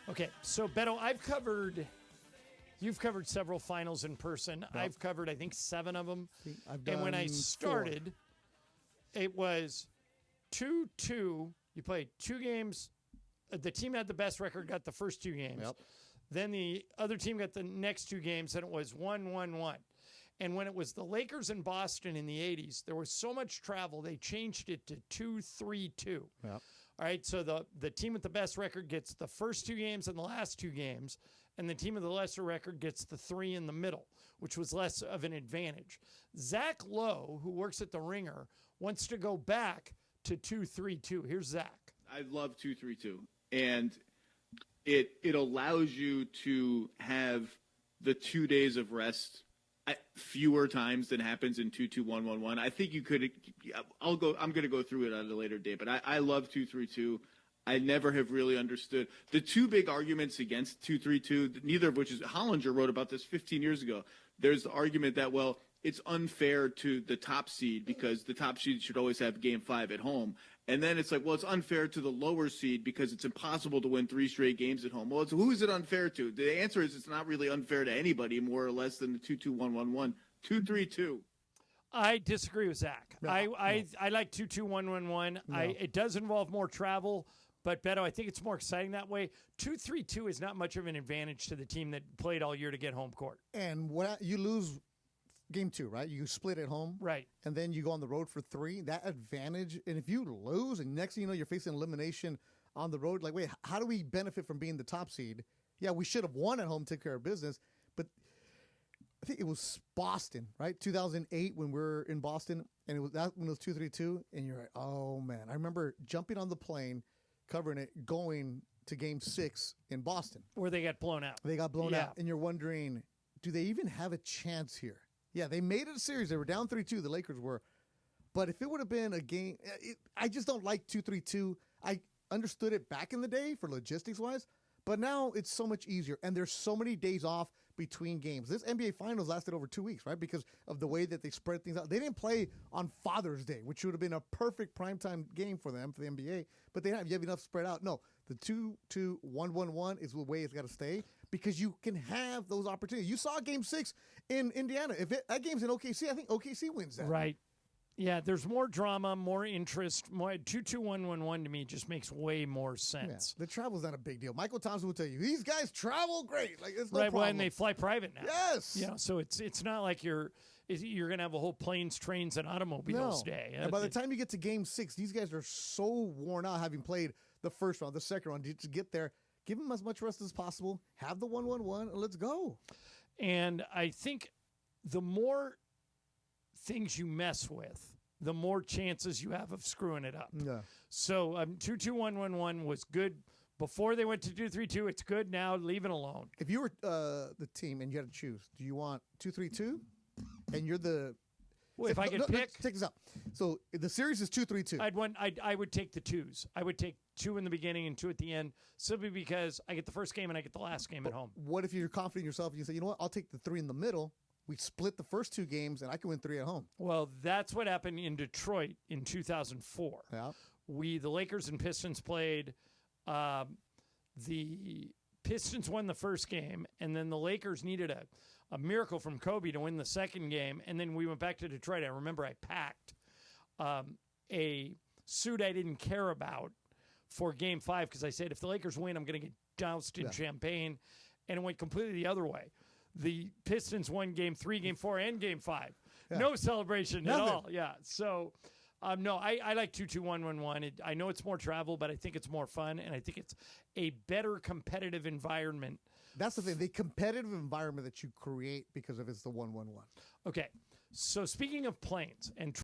Okay, so Beto, you've covered several finals in person. Yep. I've covered, I think, 7 of them. And when I started, 4. It was 2-2. You played 2 games. The team had the best record, got the first 2 games. Yep. Then the other team got the next 2 games, and it was 1-1-1. And when it was the Lakers in Boston in the 80s, there was so much travel, they changed it to 2-3-2. Yep. All right, so the team with the best record gets the first 2 games and the last 2 games, and the team with the lesser record gets the 3 in the middle, which was less of an advantage. Zach Lowe, who works at the Ringer, wants to go back to 2-3-2. Here's Zach. I love 2-3-2, and it allows you to have the 2 days of rest fewer times than happens in 2-2-1-1-1. I think you could. I'm going to go through it at a later date, but I love 2-3-2. I never have really understood the 2 big arguments against 2-3-2. Neither of which is Hollinger wrote about this 15 years ago. There's the argument that it's unfair to the top seed because the top seed should always have Game 5 at home. And then it's like, it's unfair to the lower seed because it's impossible to win 3 straight games at home. Well, who is it unfair to? The answer is it's not really unfair to anybody more or less than the 2-2-1-1-1. 2-3-2. I disagree with Zach. No, I like 2-2-1-1-1. No. It does involve more travel, but Beto, I think it's more exciting that way. 2-3-2 is not much of an advantage to the team that played all year to get home court. And you lose Game 2, right? You split at home. Right. And then you go on the road for 3. That advantage. And if you lose and next thing you know, you're facing elimination on the road, like, wait, how do we benefit from being the top seed? Yeah, we should have won at home, took care of business. But I think it was Boston, right? 2008 when we were in Boston. And when it was 2-3-2. And you're like, oh, man. I remember jumping on the plane, covering it, going to Game 6 in Boston. Where they got blown out. They got blown out. And you're wondering, do they even have a chance here? Yeah, they made it a series. They were down 3-2, the Lakers were. But if it would have been a game, I just don't like 2-3-2. I understood it back in the day for logistics-wise, but now it's so much easier. And there's so many days off between games. This NBA Finals lasted over 2 weeks, right, because of the way that they spread things out. They didn't play on Father's Day, which would have been a perfect primetime game for them, for the NBA, but you have enough spread out. No, the 2-2-1-1-1 is the way it's got to stay because you can have those opportunities. You saw Game 6 in Indiana. If that game's in OKC, I think OKC wins that. Right. Yeah, there's more drama, more interest. 2-2-1-1-1 to me just makes way more sense. Yeah, the travel's not a big deal. Michael Thompson will tell you these guys travel great. Like it's no problem. Well, and they fly private now. Yes. So it's not like you're going to have a whole planes, trains, and automobiles day. And by the time you get to Game 6, these guys are so worn out having played the first round, the second round. To get there, give them as much rest as possible. Have the 1-1-1, and let's go. And I think the more things you mess with, the more chances you have of screwing it up. Yeah. So 2-2-1-1-1 was good before they went to 2-3-2. It's good now. Leave it alone. If you were the team and you had to choose, do you want 2-3-2? And you're the... Well, if I could pick... Take this out. So the series is 2-3-2. I would take the 2s. I would take 2 in the beginning and 2 at the end, simply because I get the first game and I get the last game at home. What if you're confident in yourself and you say, you know what, I'll take the 3 in the middle. We split the first 2 games, and I can win 3 at home. Well, that's what happened in Detroit in 2004. Yeah. The Lakers and Pistons played. The Pistons won the first game, and then the Lakers needed a miracle from Kobe to win the second game, and then we went back to Detroit. I remember I packed a suit I didn't care about for Game 5 because I said, if the Lakers win, I'm going to get doused in champagne, and it went completely the other way. The Pistons won Game 3, Game 4, and Game 5. Yeah. No celebration at all. Yeah. So, no, I like 2-2-1-1-1. I know it's more travel, but I think it's more fun, and I think it's a better competitive environment. That's the thing. The competitive environment that you create because of it's the 1-1-1. Okay. So, speaking of planes and